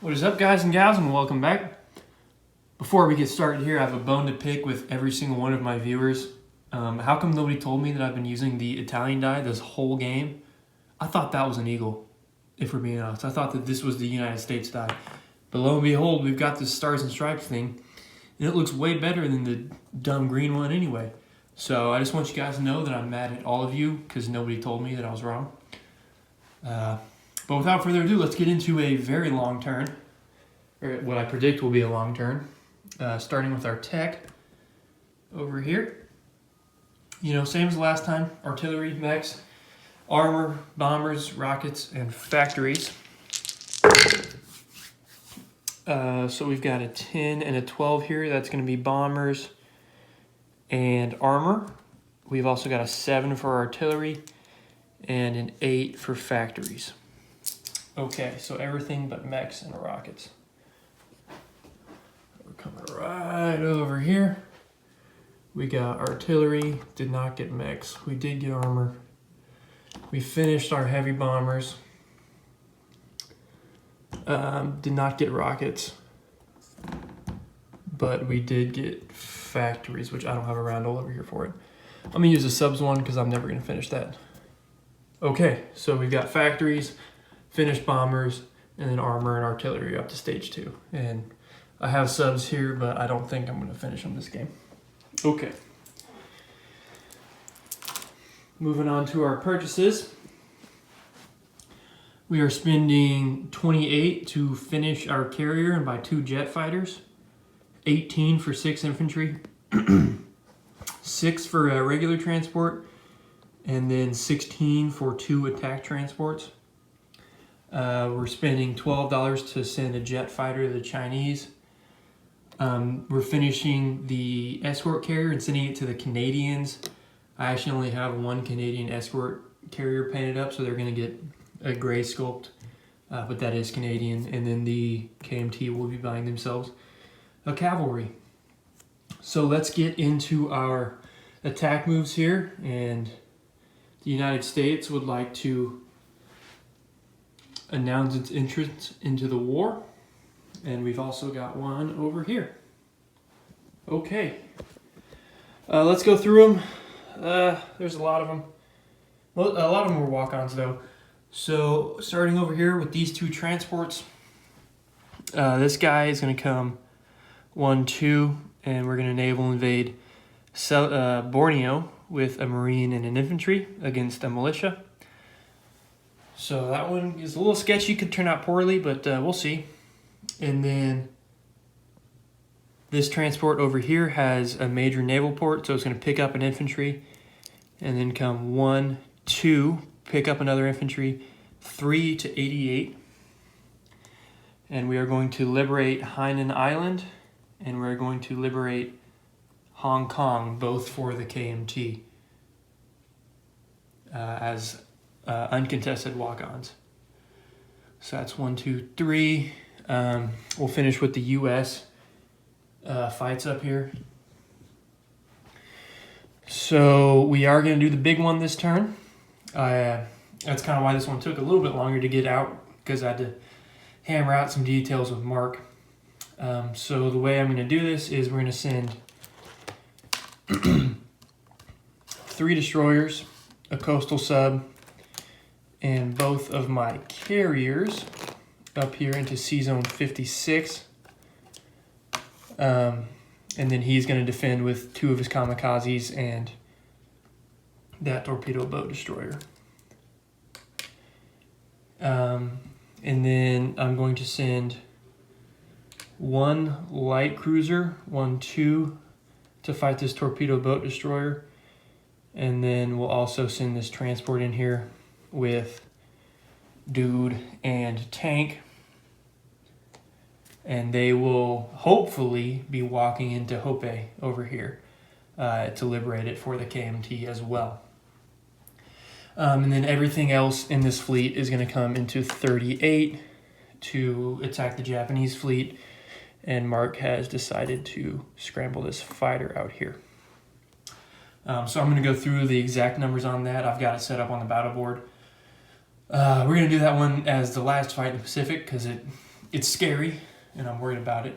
What is up, guys and gals, and welcome back. Before we get started here, I have a bone to pick with every single one of my viewers. How come nobody told me that I've been using the Italian die this whole game? I thought that was an eagle, if we're being honest. I thought that this was the United States die. But lo and behold, we've got this Stars and Stripes thing, and it looks way better than the dumb green one anyway. So I just want you guys to know that I'm mad at all of you because nobody told me that I was wrong. But without further ado, let's get into a very long turn, or what I predict will be a long turn, starting with our tech over here. You know, same as last time, artillery, mechs, armor, bombers, rockets, and factories. So we've got a 10 and a 12 here. That's going to be bombers and armor. We've also got a 7 for artillery and an 8 for factories. Okay, so everything but mechs and rockets. We're coming right over here. We got artillery, did not get mechs. We did get armor. We finished our heavy bombers. Did not get rockets. But we did get factories, which I don't have a roundel over here for it. I'm gonna use a subs one because I'm never gonna finish that. Okay, so we've got factories, finished bombers, and then armor and artillery up to stage 2. And I have subs here, but I don't think I'm going to finish them this game. Okay. Moving on to our purchases. We are spending 28 to finish our carrier and buy 2 jet fighters, 18 for 6 infantry, 6 for a regular transport, and then 16 for 2 attack transports. We're spending $12 to send a jet fighter to the Chinese. We're finishing the escort carrier and sending it to the Canadians. I actually only have 1 Canadian escort carrier painted up, so they're going to get a gray sculpt, but that is Canadian. And then the KMT will be buying themselves a cavalry. So let's get into our attack moves here. And the United States would like to announce its entrance into the war. And we've also got one over here. Okay. Let's go through them. There's a lot of them. Well, a lot of them were walk-ons though. So starting over here with these 2 transports. This guy is going to come 1-2, and we're going to naval invade Borneo with a marine and an infantry against a militia. So that one is a little sketchy, could turn out poorly, but we'll see. And then this transport over here has a major naval port, so it's going to pick up an infantry, and then come 1-2, pick up another infantry, 3 to 88. And we are going to liberate Hainan Island, and we're going to liberate Hong Kong, both for the KMT, as uncontested walk-ons. So that's 1, 2, 3. We'll finish with the U.S. Fights up here. So we are going to do the big one this turn. That's kind of why this one took a little bit longer to get out, because I had to hammer out some details with Mark. So the way I'm going to do this is we're going to send 3 destroyers, a coastal sub, and both of my carriers up here into C-Zone 56. And then he's going to defend with 2 of his kamikazes and that torpedo boat destroyer. And then I'm going to send 1 light cruiser, 1-2, to fight this torpedo boat destroyer. And then we'll also send this transport in here with dude and tank. And they will hopefully be walking into Hope over here to liberate it for the KMT as well. And then everything else in this fleet is going to come into 38 to attack the Japanese fleet. And Mark has decided to scramble this fighter out here. So I'm going to go through the exact numbers on that. I've got it set up on the battle board. We're going to do that one as the last fight in the Pacific because it it's scary, and I'm worried about it.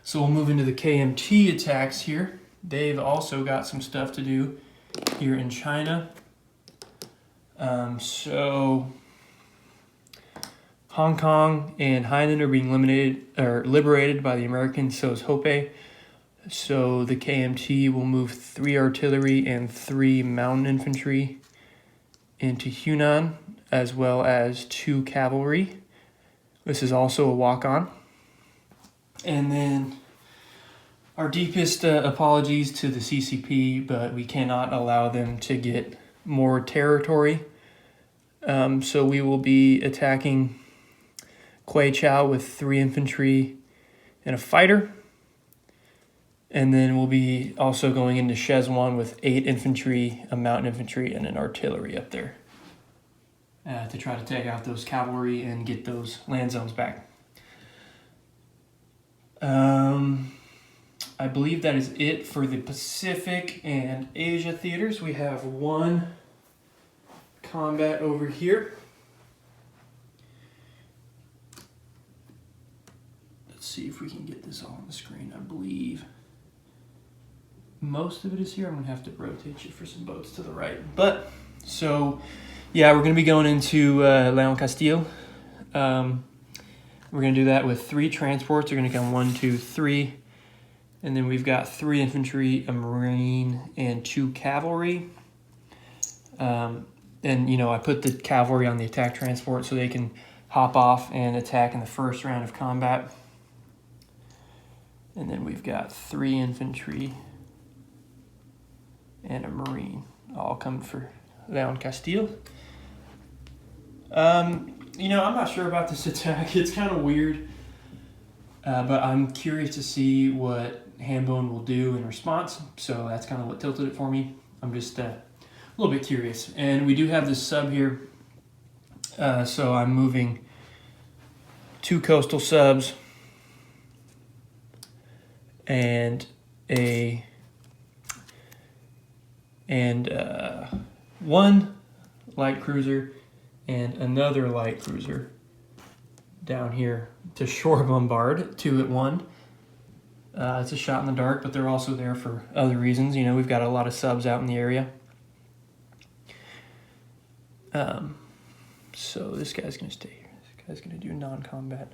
So we'll move into the KMT attacks here. They've also got some stuff to do here in China. So Hong Kong and Hainan are being liberated by the Americans, so is Hope. So the KMT will move 3 artillery and 3 mountain infantry into Hunan, as well as 2 cavalry. This is also a walk-on. And then our deepest apologies to the CCP, but we cannot allow them to get more territory. So we will be attacking Kwai Chau with 3 infantry and a fighter. And then we'll be also going into Szechuan with 8 infantry, a mountain infantry, and an artillery up there to try to take out those cavalry and get those land zones back. I believe that is it for the Pacific and Asia theaters. We have 1 combat over here. Let's see if we can get this all on the screen. I believe most of it is here. I'm going to have to rotate you for some boats to the right. But, so, yeah, we're going to be going into Leon Castile. We're going to do that with 3 transports. They're going to come 1, 2, 3. And then we've got 3 infantry, a marine, and 2 cavalry. And, you know, I put the cavalry on the attack transport so they can hop off and attack in the first round of combat. And then we've got 3 infantry and a marine, all coming for Leon Castile. You know, I'm not sure about this attack. It's kind of weird, but I'm curious to see what Hambone will do in response. So that's kind of what tilted it for me. I'm just a little bit curious. And we do have this sub here. So I'm moving 2 coastal subs and one light cruiser and another light cruiser down here to shore bombard 2 at 1. It's a shot in the dark, but they're also there for other reasons. You know, we've got a lot of subs out in the area. So this guy's going to stay here. This guy's going to do non-combat.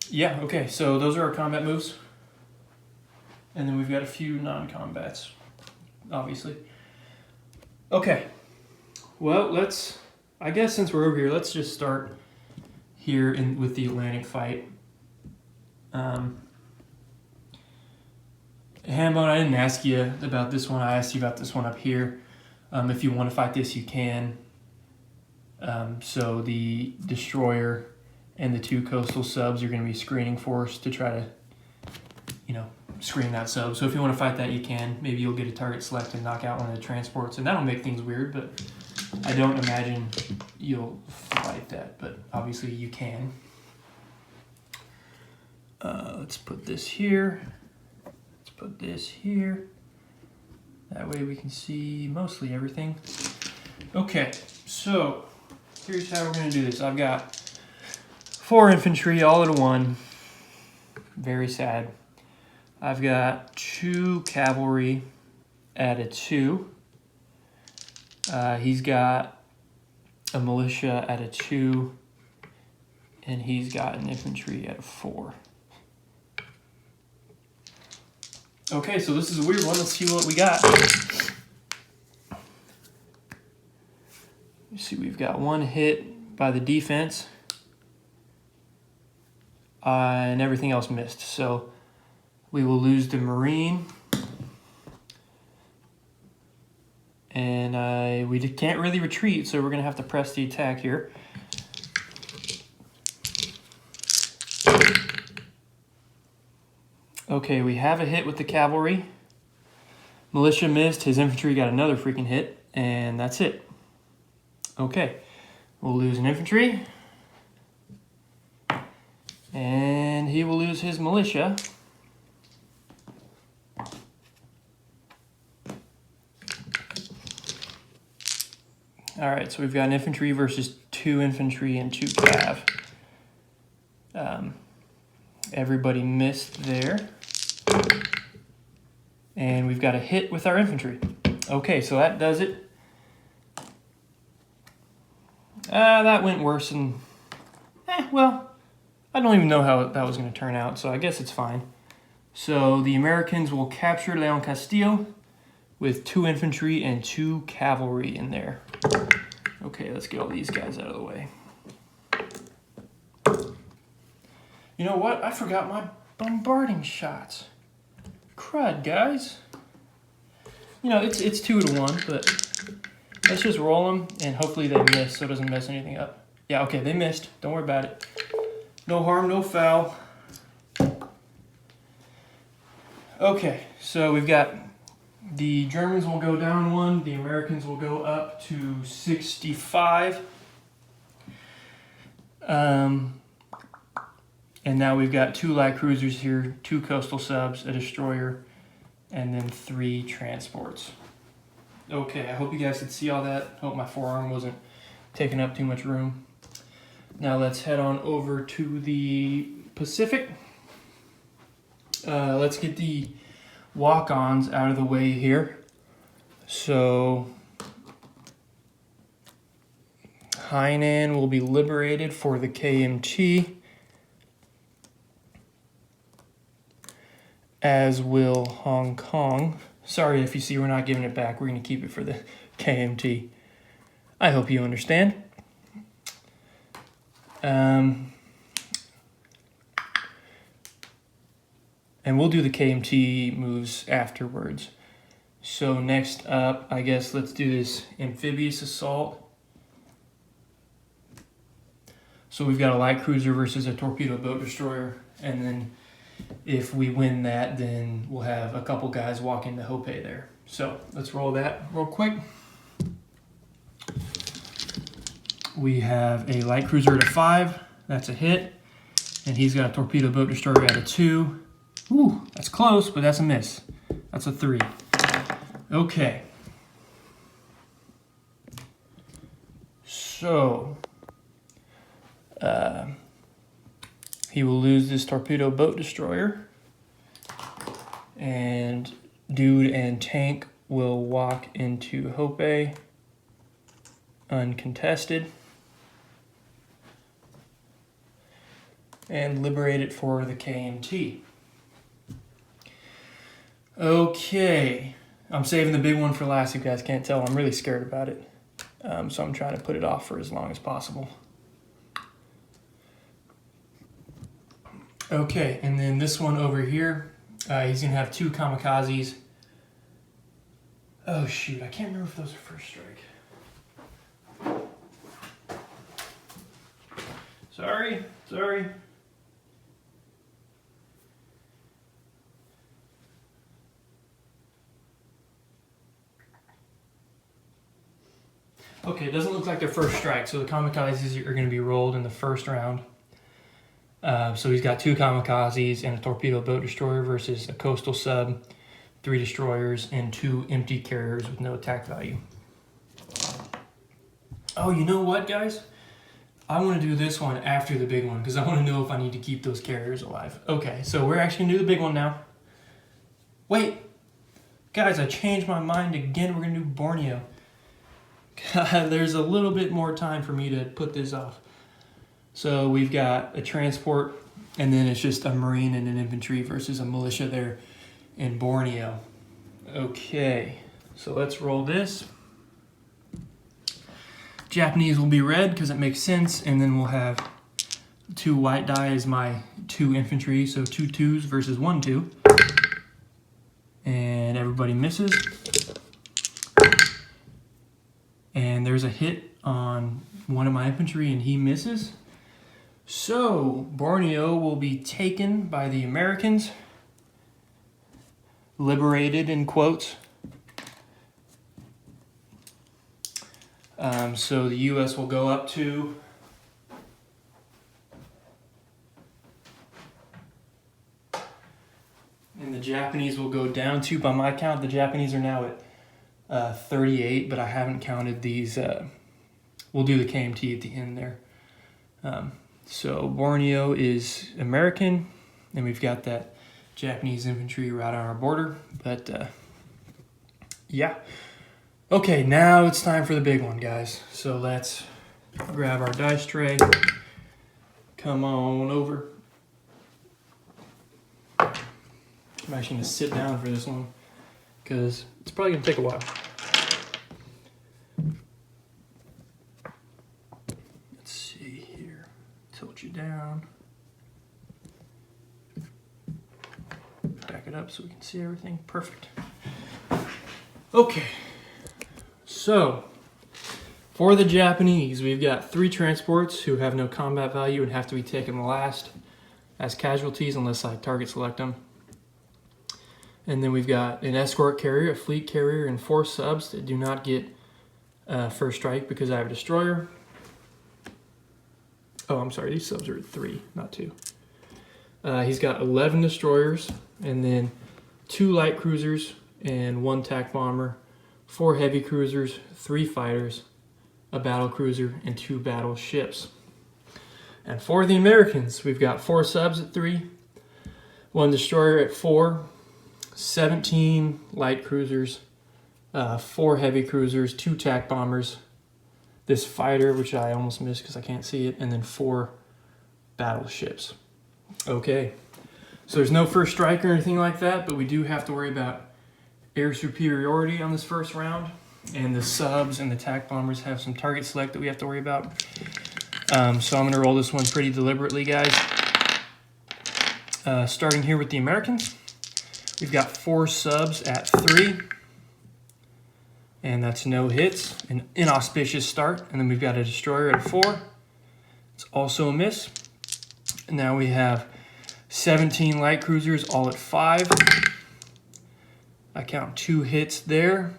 Yeah, okay, so those are our combat moves. And then we've got a few non-combats, obviously. Okay, well, I guess since we're over here, let's just start here with the Atlantic fight. Hambone, I didn't ask you about this one. I asked you about this one up here. If you want to fight this, you can. So the destroyer and the 2 coastal subs are going to be screening for us to try to, you know, screen that sub. So if you want to fight that, you can. Maybe you'll get a target select and knock out one of the transports, and that'll make things weird, but I don't imagine you'll fight that, but obviously you can. Let's put this here. Let's put this here. That way we can see mostly everything. Okay, so here's how we're going to do this. I've got 4 infantry all at 1. Very sad. I've got 2 cavalry at a 2. He's got a militia at a 2. And he's got an infantry at a 4. Okay, so this is a weird one. Let's see what we got. You see, we've got 1 hit by the defense. And everything else missed. So we will lose the marine. And we can't really retreat, so we're going to have to press the attack here. Okay, we have a hit with the cavalry. Militia missed. His infantry got another freaking hit. And that's it. Okay, we'll lose an infantry. And he will lose his militia. Alright, so we've got an infantry versus 2 infantry and 2 cav. Everybody missed there. And we've got a hit with our infantry. Okay, so that does it. That went worse than... well, I don't even know how that was going to turn out, so I guess it's fine. So the Americans will capture Leon Castillo with 2 infantry and 2 cavalry in there. Okay, let's get all these guys out of the way. You know what? I forgot my bombarding shots. Crud, guys. You know, it's 2 to 1, but let's just roll them and hopefully they miss so it doesn't mess anything up. Yeah, okay, they missed. Don't worry about it. No harm, no foul. Okay, so we've got the Germans will go down 1, the Americans will go up to 65. And now we've got 2 light cruisers here, 2 coastal subs, a destroyer, and then 3 transports. Okay, I hope you guys could see all that. Hope my forearm wasn't taking up too much room. Now let's head on over to the Pacific. Let's get the walk-ons out of the way here. So Hainan will be liberated for the KMT, as will Hong Kong. Sorry if you see we're not giving it back. We're going to keep it for the KMT. I hope you understand. And we'll do the KMT moves afterwards. So next up, I guess let's do this amphibious assault. So we've got a light cruiser versus a torpedo boat destroyer, and then if we win that, then we'll have a couple guys walk into Hope there. So let's roll that real quick. We have a light cruiser at a 5. That's a hit. And he's got a torpedo boat destroyer at a 2. Ooh, that's close, but that's a miss. That's a 3. Okay. So he will lose this torpedo boat destroyer, and dude and tank will walk into Hope uncontested and liberate it for the KMT. Okay, I'm saving the big one for last. If you guys can't tell, I'm really scared about it, so I'm trying to put it off for as long as possible. Okay, and then this one over here, he's gonna have 2 kamikazes. Oh shoot, I can't remember if those are first strike. Sorry. Okay, it doesn't look like they're first strike, so the kamikazes are going to be rolled in the first round. So he's got 2 kamikazes and a torpedo boat destroyer versus a coastal sub, 3 destroyers, and 2 empty carriers with no attack value. Oh, you know what, guys? I want to do this one after the big one because I want to know if I need to keep those carriers alive. Okay, so we're actually going to do the big one now. Wait, guys, I changed my mind again. We're going to do Borneo. God, there's a little bit more time for me to put this off. So we've got a transport, and then it's just a marine and an infantry versus a militia there in Borneo. Okay, so let's roll this. Japanese will be red because it makes sense, and then we'll have 2 white die as my 2 infantry, so 2 2s versus 1 2. And everybody misses. And there's a hit on one of my infantry, and he misses. So Borneo will be taken by the Americans, liberated in quotes. So the U.S. will go up to Japanese will go down to. By my count, the Japanese are now at 38, but I haven't counted these. We'll do the KMT at the end there. So Borneo is American, and we've got that Japanese infantry right on our border. But yeah. Okay, now it's time for the big one, guys. So let's grab our dice tray. Come on over. I'm actually going to sit down for this one because it's probably going to take a while. Let's see here. Tilt you down. Back it up so we can see everything. Perfect. Okay. So, for the Japanese, we've got 3 transports who have no combat value and have to be taken last as casualties unless I target select them. And then we've got an escort carrier, a fleet carrier, and 4 subs that do not get first strike because I have a destroyer. Oh, I'm sorry, these subs are at 3, not 2. He's got 11 destroyers, and then 2 light cruisers and 1 tac bomber, 4 heavy cruisers, 3 fighters, a battle cruiser, and 2 battleships. And for the Americans, we've got 4 subs at 3, 1 destroyer at 4, 17 light cruisers, 4 heavy cruisers, 2 tac bombers, this fighter, which I almost missed because I can't see it, and then 4 battleships. Okay, so there's no first strike or anything like that, but we do have to worry about air superiority on this first round, and the subs and the tac bombers have some target select that we have to worry about. So I'm going to roll this one pretty deliberately, guys. Starting here with the Americans, we've got 4 subs at 3, and that's no hits, an inauspicious start. And then we've got a destroyer at 4, it's also a miss. And now we have 17 light cruisers all at 5. I count 2 hits there.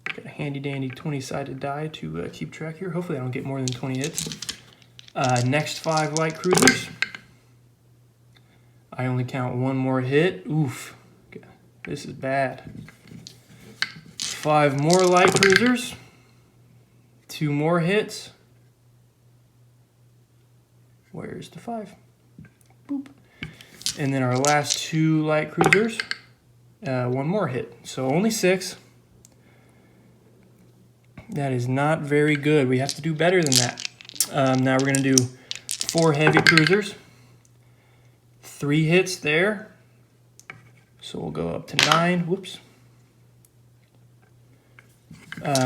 Got a handy dandy 20-sided die to keep track here. Hopefully I don't get more than 20 hits. Next 5 light cruisers. I only count 1 more hit. Oof, this is bad. 5 more light cruisers. 2 more hits. Where's the 5? Boop. And then our last 2 light cruisers. 1 more hit, so only 6. That is not very good. We have to do better than that. Now we're going to do 4 heavy cruisers, 3 hits there, so we'll go up to 9. Whoops.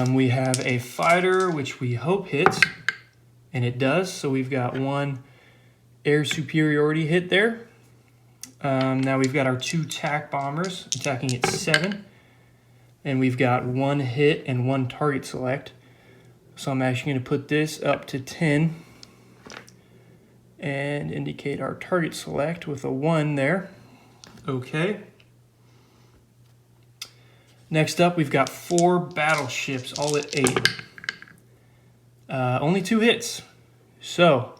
We have a fighter, which we hope hits, and it does. So we've got 1 air superiority hit there. Now we've got our 2 tac bombers attacking at 7. And we've got 1 hit and 1 target select. So I'm actually going to put this up to 10 and indicate our target select with a 1 there. Okay. Next up, we've got 4 battleships, all at 8. Only 2 hits. So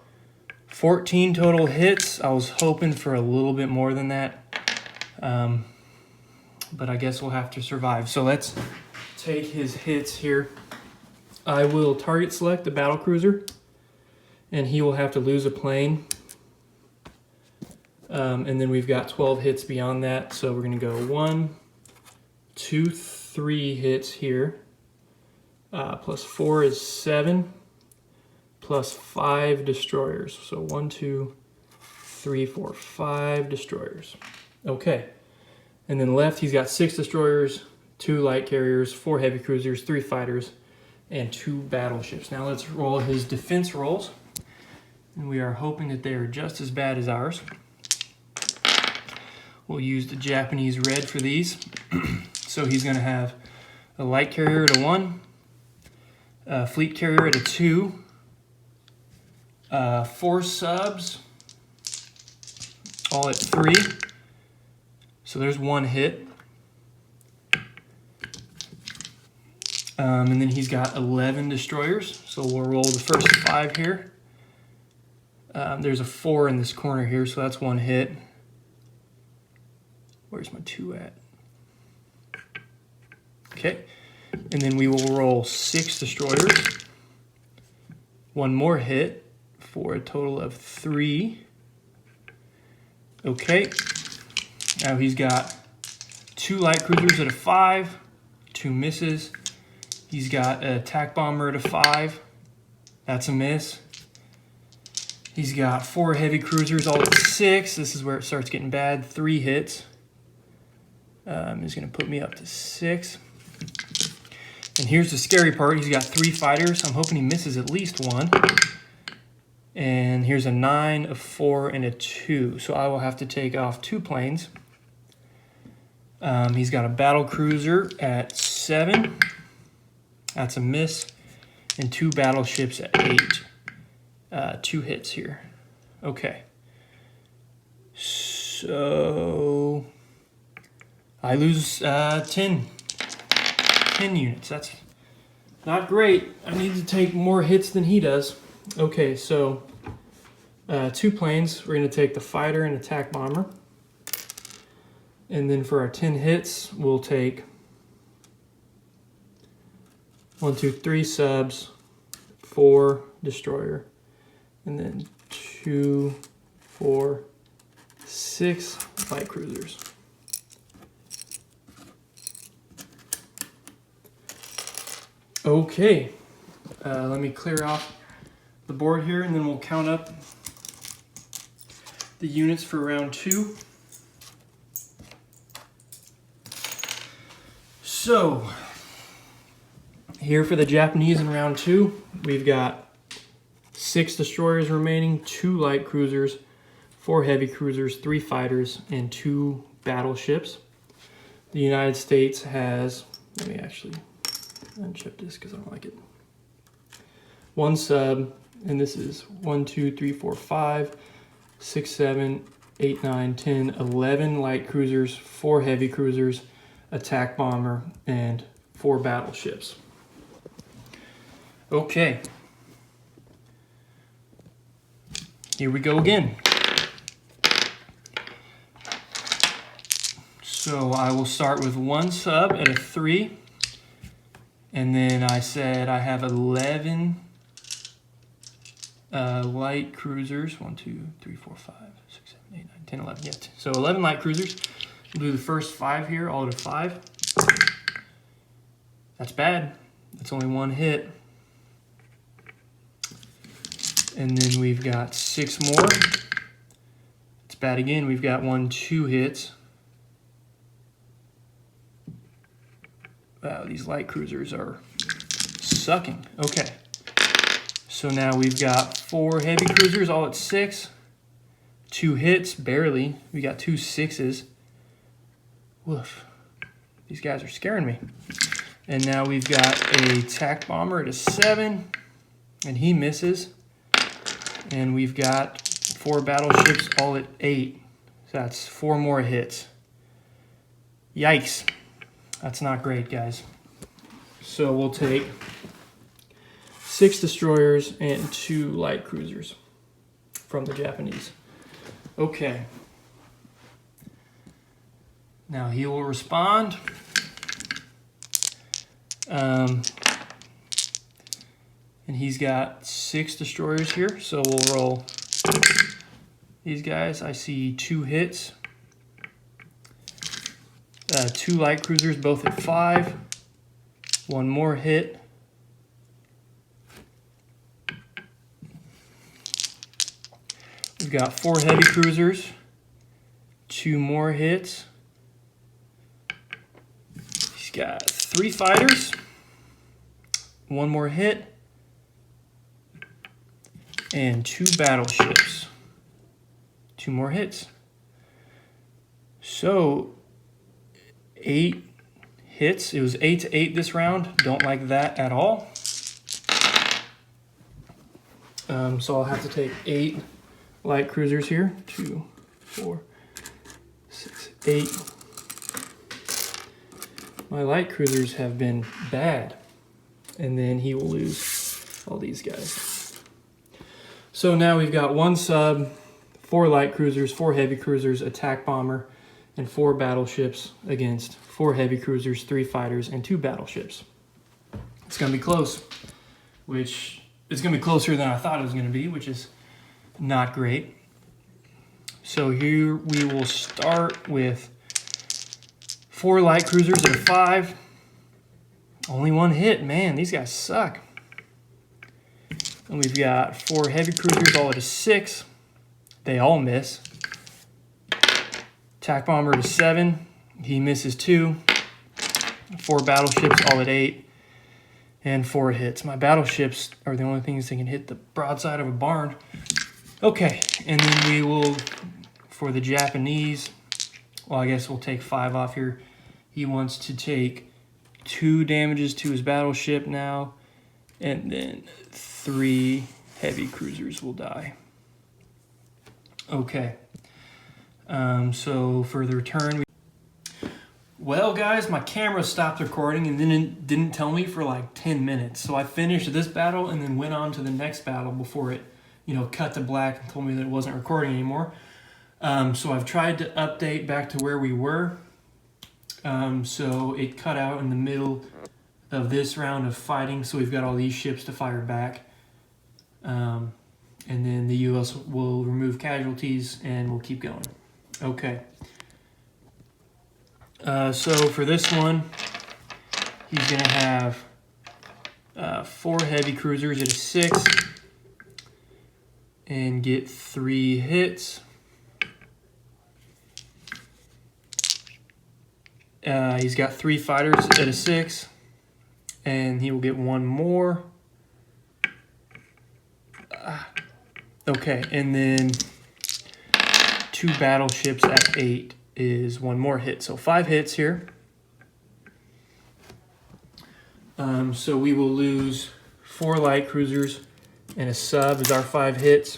14 total hits. I was hoping for a little bit more than that. But I guess we'll have to survive. So let's take his hits here. I will target select the battle cruiser, and he will have to lose a plane. And then we've got 12 hits beyond that. So we're going to go 1, 2, 3 hits here. Plus 4 is 7. Plus 5 destroyers. So 1, 2, 3, 4, 5 destroyers. Okay. And then left, he's got 6 destroyers, 2 light carriers, 4 heavy cruisers, 3 fighters, and 2 battleships. Now let's roll his defense rolls. And we are hoping that they are just as bad as ours. We'll use the Japanese red for these. So he's going to have a light carrier at a 1, a fleet carrier at a 2, 4 subs, all at 3. So there's 1 hit. And then he's got 11 destroyers. So we'll roll the first 5 here. There's a 4 in this corner here, so that's 1 hit. Where's my 2 at? Okay, and then we will roll 6 destroyers. 1 more hit for a total of 3. Okay, now he's got 2 light cruisers at a 5, 2 misses. He's got an attack bomber at a 5. That's a miss. He's got 4 heavy cruisers all at 6. This is where it starts getting bad. 3 hits. He's going to put me up to 6. And here's the scary part. He's got 3 fighters. I'm hoping he misses at least 1. And here's a 9, a 4, and a 2. So I will have to take off 2 planes. He's got a battle cruiser at 7. That's a miss. And 2 battleships at 8. 2 hits here. Okay. So I lose 10 units. That's not great. I need to take more hits than he does. Okay, so 2 planes. We're going to take the fighter and attack bomber. And then for our 10 hits, we'll take 1, 2, 3 subs, 4 destroyer, and then 2, 4, 6 light cruisers. Okay, let me clear off the board here, and then we'll count up the units for round 2. So, here for the Japanese in round 2, we've got 6 destroyers remaining, 2 light cruisers, 4 heavy cruisers, 3 fighters, and 2 battleships. The United States has, let me actually uncheck this because I don't like it. 1 sub, and this is 1, 2, 3, 4, 5, 6, 7, 8, 9, 10, 11 light cruisers, 4 heavy cruisers, attack bomber, and 4 battleships. Okay. Here we go again. So I will start with 1 sub at a 3. And then I said I have 11 light cruisers. 1, 2, 3, 4, 5, 6, 7, 8, 9, 10, 11. Yeah. So 11 light cruisers. We'll do the first 5 here, all at a 5. That's bad. That's only 1 hit. And then we've got 6 more. It's bad again. We've got 1, 2 hits. Wow, these light cruisers are sucking. Okay. So now we've got 4 heavy cruisers, all at 6. 2 hits, barely. We got 2 6s. Woof. These guys are scaring me. And now we've got a attack bomber at a 7. And he misses. And we've got 4 battleships, all at 8. So that's 4 more hits. Yikes. That's not great, guys. So we'll take 6 destroyers and 2 light cruisers from the Japanese. Okay. Now he will respond. And he's got 6 destroyers here, so we'll roll these guys. I see 2 hits. 2 light cruisers, both at 5. 1 more hit. We've got 4 heavy cruisers. 2 more hits. He's got 3 fighters. 1 more hit. And 2 battleships. 2 more hits. So 8 hits. It was 8-8 this round. Don't like that at all. So I'll have to take 8 light cruisers here. 2, 4, 6, 8. My light cruisers have been bad. And then he will lose all these guys. So now we've got 1 sub, 4 light cruisers, 4 heavy cruisers, attack bomber, and 4 battleships against 4 heavy cruisers, 3 fighters, and 2 battleships. It's going to be close, which is going to be closer than I thought it was going to be, which is not great. So here we will start with 4 light cruisers at a 5. Only 1 hit, man, these guys suck. And we've got 4 heavy cruisers all at a 6. They all miss. Attack bomber at a 7. He misses 2. 4 battleships all at 8. And 4 hits. My battleships are the only things that can hit the broadside of a barn. Okay, and then we will, for the Japanese, well, I guess we'll take 5 off here. He wants to take 2 damages to his battleship now, and then 3 heavy cruisers will die. Okay, so for the return, well guys, my camera stopped recording and then it didn't tell me for like 10 minutes. So I finished this battle and then went on to the next battle before it, cut to black and told me that it wasn't recording anymore. So I've tried to update back to where we were. So it cut out in the middle of this round of fighting. So we've got all these ships to fire back. And then the US will remove casualties and we'll keep going. Okay. So for this one, he's going to have 4 heavy cruisers at a 6 and get 3 hits. He's got 3 fighters at a 6 and he will get 1 more. Okay, and then 2 battleships at 8 is 1 more hit. So 5 hits here. So we will lose 4 light cruisers and a sub as our 5 hits.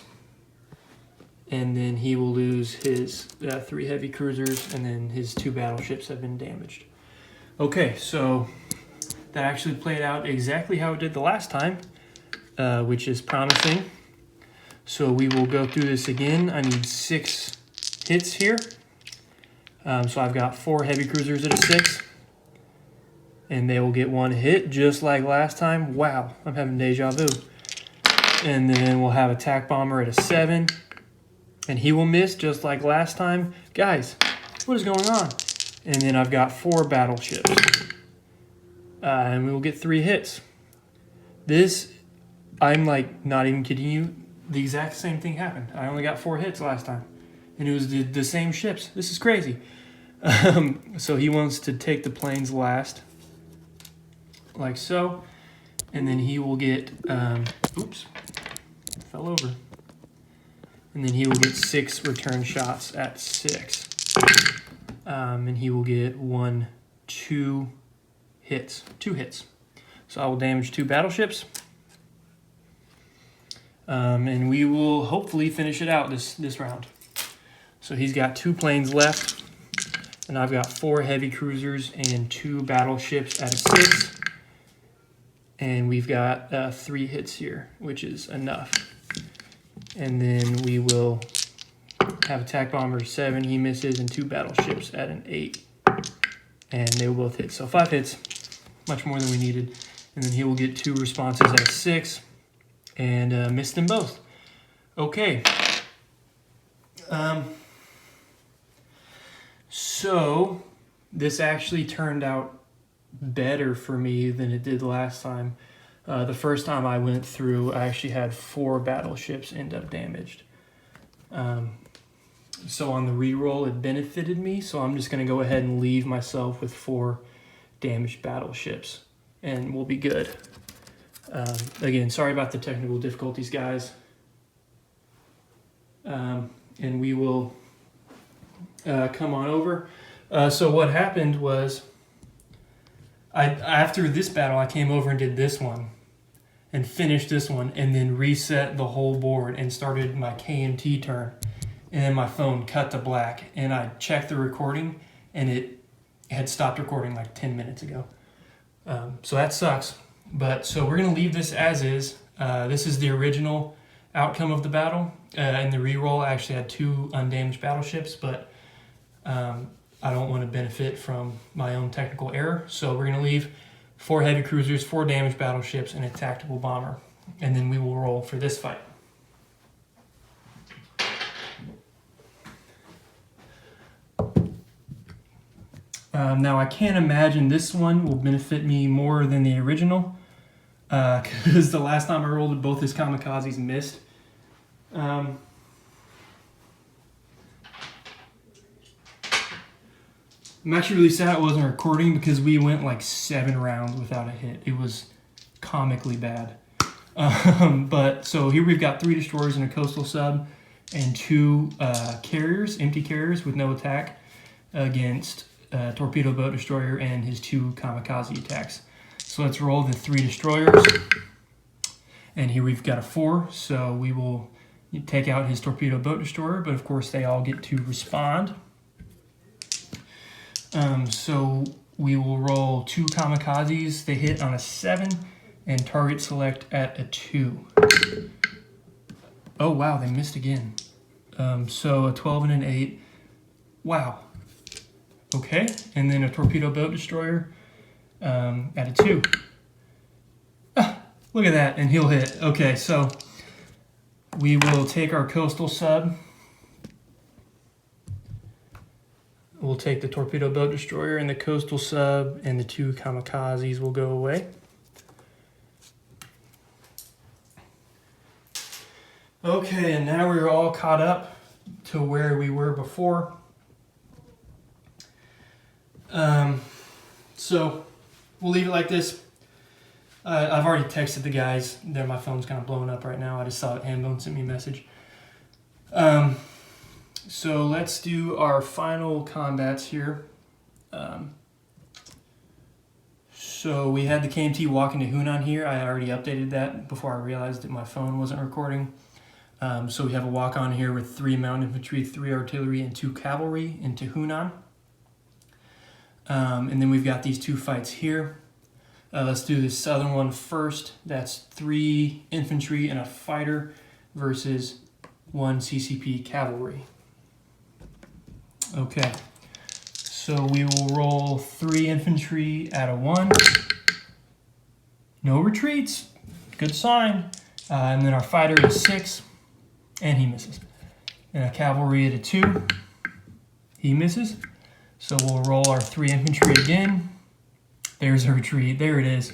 And then he will lose his 3 heavy cruisers, and then his 2 battleships have been damaged. Okay, so that actually played out exactly how it did the last time, which is promising. So we will go through this again. I need 6 hits here. So I've got 4 heavy cruisers at a 6. And they will get 1 hit just like last time. Wow, I'm having deja vu. And then we'll have attack bomber at a 7. And he will miss just like last time. Guys, what is going on? And then I've got 4 battleships. And we will get 3 hits. This, I'm like not even kidding you. The exact same thing happened. I only got 4 hits last time. And it was the same ships. This is crazy. So he wants to take the planes last. Like so. And then he will get, oops, fell over. And then he will get 6 return shots at 6. And he will get 2 hits. 2 hits. So I will damage 2 battleships. And we will hopefully finish it out this round. So he's got 2 planes left. And I've got 4 heavy cruisers and 2 battleships at a 6. And we've got 3 hits here, which is enough. And then we will have attack bomber 7, he misses, and 2 battleships at an 8. And they will both hit. So 5 hits, much more than we needed. And then he will get 2 responses at a 6 and miss them both. Okay. So this actually turned out better for me than it did last time. The first time I went through, I actually had 4 battleships end up damaged. So on the reroll, it benefited me. So I'm just going to go ahead and leave myself with 4 damaged battleships, and we'll be good. Again, sorry about the technical difficulties, guys. And we will come on over. So what happened was, after this battle, I came over and did this one and finished this one and then reset the whole board and started my KMT turn. And then my phone cut to black and I checked the recording and it had stopped recording like 10 minutes ago. So that sucks. But so we're going to leave this as is. This is the original outcome of the battle. In the reroll, I actually had 2 undamaged battleships, but I don't want to benefit from my own technical error. So we're going to leave 4 heavy cruisers, 4 damaged battleships, and a tactical bomber. And then we will roll for this fight. Now I can't imagine this one will benefit me more than the original, because the last time I rolled it, both his kamikazes missed. I'm actually really sad it wasn't recording, because we went like 7 rounds without a hit. It was comically bad. But so here we've got 3 destroyers and a coastal sub, and 2 carriers, empty carriers with no attack, against torpedo boat destroyer and his 2 kamikaze attacks. So let's roll the 3 destroyers, and here we've got a 4, so we will take out his torpedo boat destroyer, but of course they all get to respond. So we will roll 2 kamikazes. They hit on a 7 and target select at a 2. Oh wow, they missed again. So a 12 and an 8. Wow. Okay, and then a torpedo boat destroyer at a 2. Ah, look at that, and he'll hit. Okay, so we will take our coastal sub. We'll take the torpedo boat destroyer and the coastal sub, and the 2 kamikazes will go away. Okay, and now we're all caught up to where we were before. So we'll leave it like this. I've already texted the guys. My phone's kind of blowing up right now. I just saw it. Hambone sent me a message. So let's do our final combats here. So we had the KMT walk into Hunan here. I already updated that before I realized that my phone wasn't recording. So we have a walk on here with 3 mountain infantry, 3 artillery, and 2 cavalry into Hunan. And then we've got these 2 fights here. Let's do the southern one first. That's 3 infantry and a fighter versus 1 CCP cavalry. Okay, so we will roll 3 infantry at a 1. No retreats, good sign. And then our fighter at a 6, and he misses. And a cavalry at a 2, he misses. So we'll roll our 3 infantry again. There's a retreat, there it is.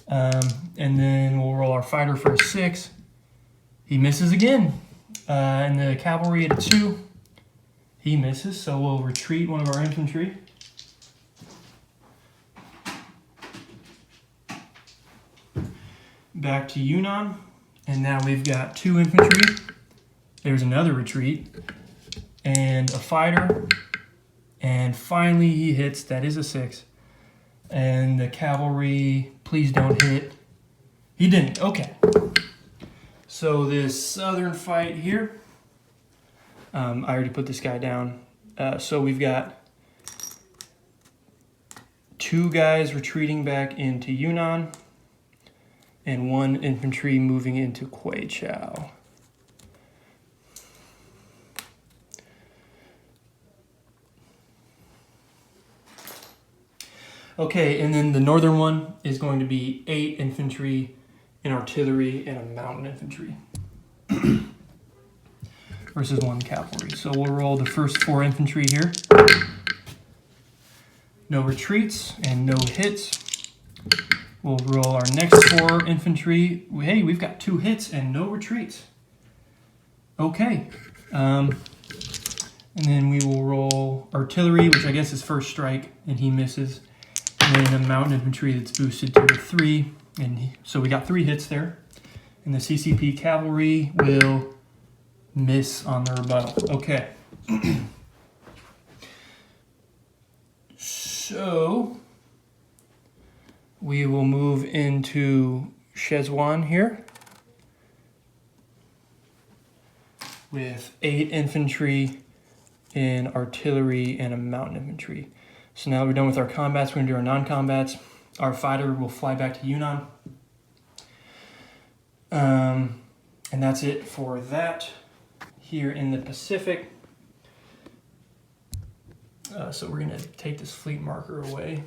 And then we'll roll our fighter for a 6. He misses again. And the cavalry at a 2, he misses. So we'll retreat one of our infantry. Back to Yunnan. And now we've got 2 infantry. There's another retreat. And a fighter. And finally he hits, that is a 6. And the cavalry, please don't hit. He didn't, okay. So this southern fight here, I already put this guy down. So we've got 2 guys retreating back into Yunnan and 1 infantry moving into Kweichow. Okay, and then the northern one is going to be 8 infantry, an artillery, and a mountain infantry versus 1 cavalry. So we'll roll the first 4 infantry here. No retreats and no hits. We'll roll our next 4 infantry. Hey, we've got 2 hits and no retreats. Okay. And then we will roll artillery, which I guess is first strike, and he misses. And then a mountain infantry that's boosted to a 3. And so we got 3 hits there. And the CCP cavalry will miss on the rebuttal. Okay. So we will move into Szechwan here with 8 infantry and artillery and a mountain infantry. So now that we're done with our combats, we're going to do our non-combats. Our fighter will fly back to Yunnan. And that's it for that here in the Pacific. So we're gonna take this fleet marker away.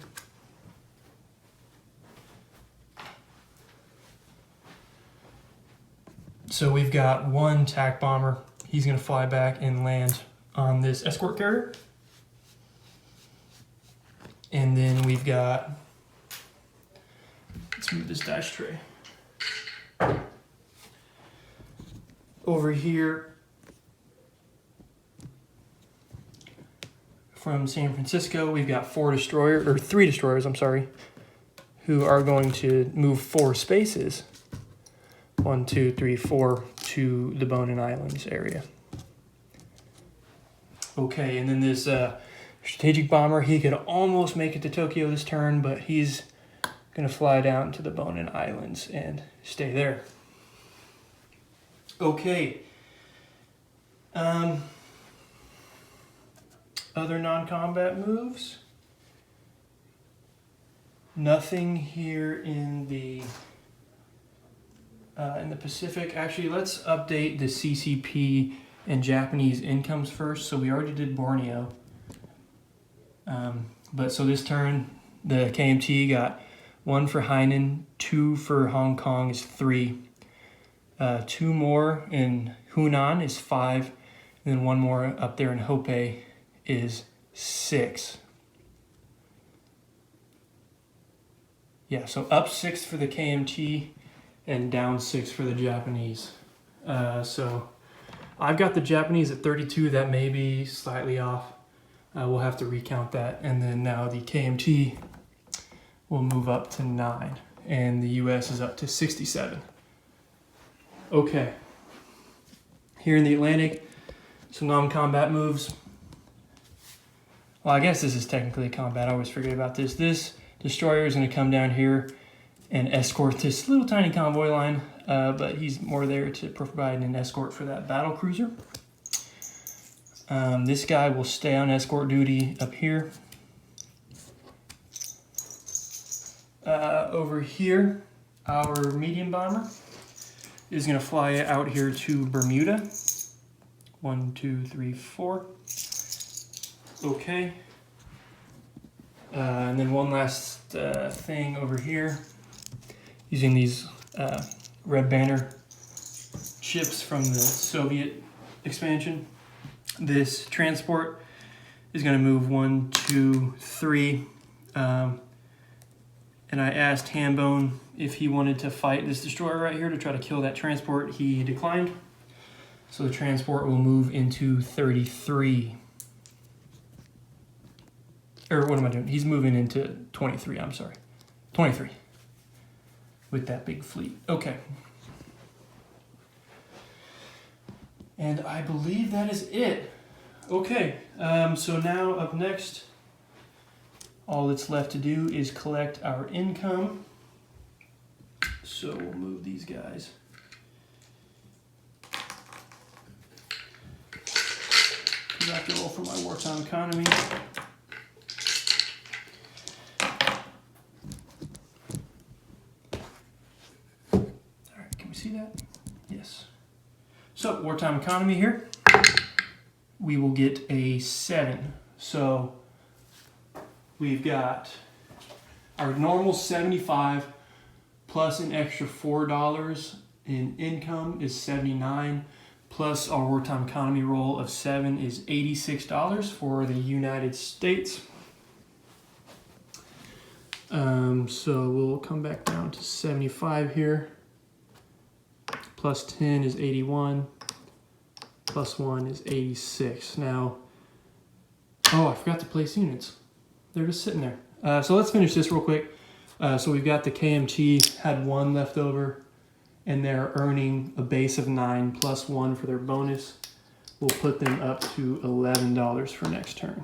So we've got one TAC bomber. He's gonna fly back and land on this escort carrier. And then we've got, let's move this dash tray. Over here from San Francisco, we've got three destroyers, I'm sorry, who are going to move 4 spaces, 1, 2, 3, 4, to the Bonin Islands area. Okay, and then this strategic bomber, he could almost make it to Tokyo this turn, but he's gonna fly down to the Bonin Islands and stay there. Okay. Other non-combat moves. Nothing here in the Pacific. Actually, let's update the CCP and Japanese incomes first. So we already did Borneo. But so this turn, the KMT got 1 for Hainan, 2 for Hong Kong is 3. 2 more in Hunan is 5, and then 1 more up there in Hopei is 6. Yeah, so up 6 for the KMT and down 6 for the Japanese. So I've got the Japanese at 32. That may be slightly off. We'll have to recount that. And then now the KMT will move up to 9, and the US is up to 67. Okay, here in the Atlantic, some non-combat moves. Well, I guess this is technically combat. I always forget about this. This destroyer is going to come down here and escort this little tiny convoy line, but he's more there to provide an escort for that battle cruiser. This guy will stay on escort duty up here. Over here, our medium bomber is going to fly out here to Bermuda. 1, 2, 3, 4. Okay. And then one last thing over here, using these Red Banner ships from the Soviet expansion. This transport is going to move 1, 2, 3. And I asked Hambone if he wanted to fight this destroyer right here to try to kill that transport. He declined. So the transport will move into 33. Or what am I doing? He's moving into 23, I'm sorry. 23. With that big fleet. Okay. And I believe that is it. Okay, so now up next, all that's left to do is collect our income. So we'll move these guys. I have to roll for my wartime economy. All right, can we see that? Yes. So wartime economy here. We will get a 7. So we've got our normal 75 plus an extra $4 in income is 79, plus our wartime economy roll of 7 is $86 for the United States. So we'll come back down to 75 here. Plus 10 is 81. Plus 1 is 86. Now, oh, I forgot to place units. They're just sitting there. So let's finish this real quick. So we've got the KMT had 1 left over, and they're earning a base of 9 plus 1 for their bonus. We'll put them up to $11 for next turn.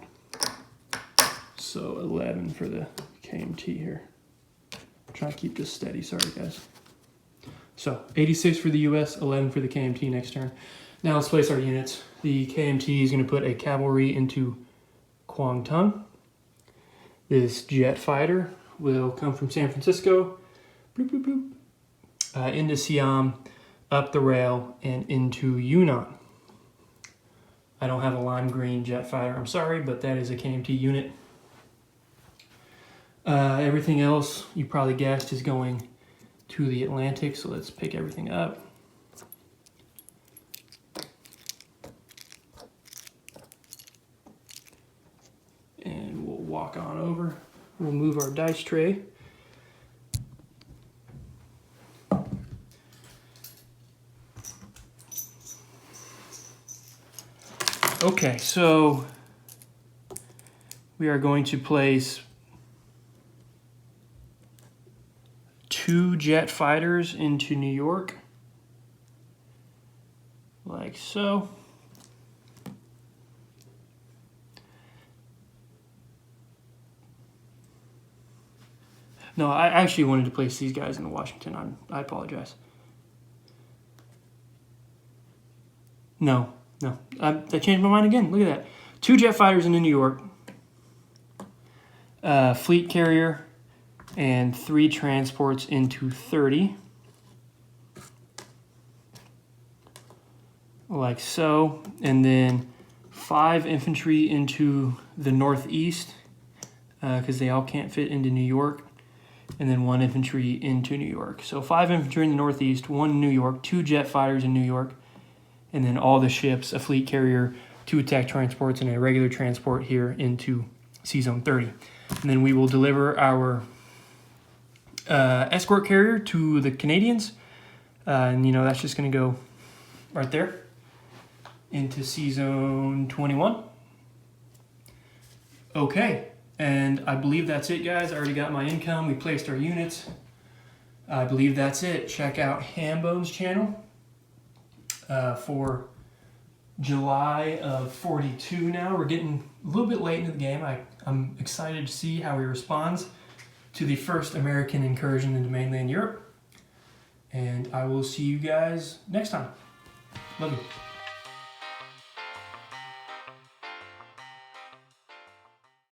So 11 for the KMT here. Try to keep this steady. Sorry, guys. So 86 for the US, 11 for the KMT next turn. Now let's place our units. The KMT is going to put a cavalry into Kwangtung. This jet fighter will come from San Francisco, bloop, bloop, bloop, into Siam, up the rail, and into Yunnan. I don't have a lime green jet fighter. I'm sorry, but that is a KMT unit. Everything else you probably guessed is going to the Atlantic, so let's pick everything up. And we'll walk on over. We'll move our dice tray. Okay, so we are going to place 2 jet fighters into New York, like so. No, I actually wanted to place these guys in Washington. I apologize. No, I changed my mind again. Look at that. 2 jet fighters into New York, fleet carrier, and 3 transports into 30. Like so. And then 5 infantry into the Northeast, because they all can't fit into New York. And then 1 infantry into New York. So 5 infantry in the Northeast, 1 in New York, 2 jet fighters in New York, and then all the ships, a fleet carrier, 2 attack transports, and a regular transport here into C-Zone 30. And then we will deliver our escort carrier to the Canadians. And, you know, that's just going to go right there into C-Zone 21. Okay. And I believe that's it, guys. I already got my income. We placed our units. I believe that's it. Check out Hambone's channel for July of 42 now. We're getting a little bit late into the game. I'm excited to see how he responds to the first American incursion into mainland Europe. And I will see you guys next time. Love you.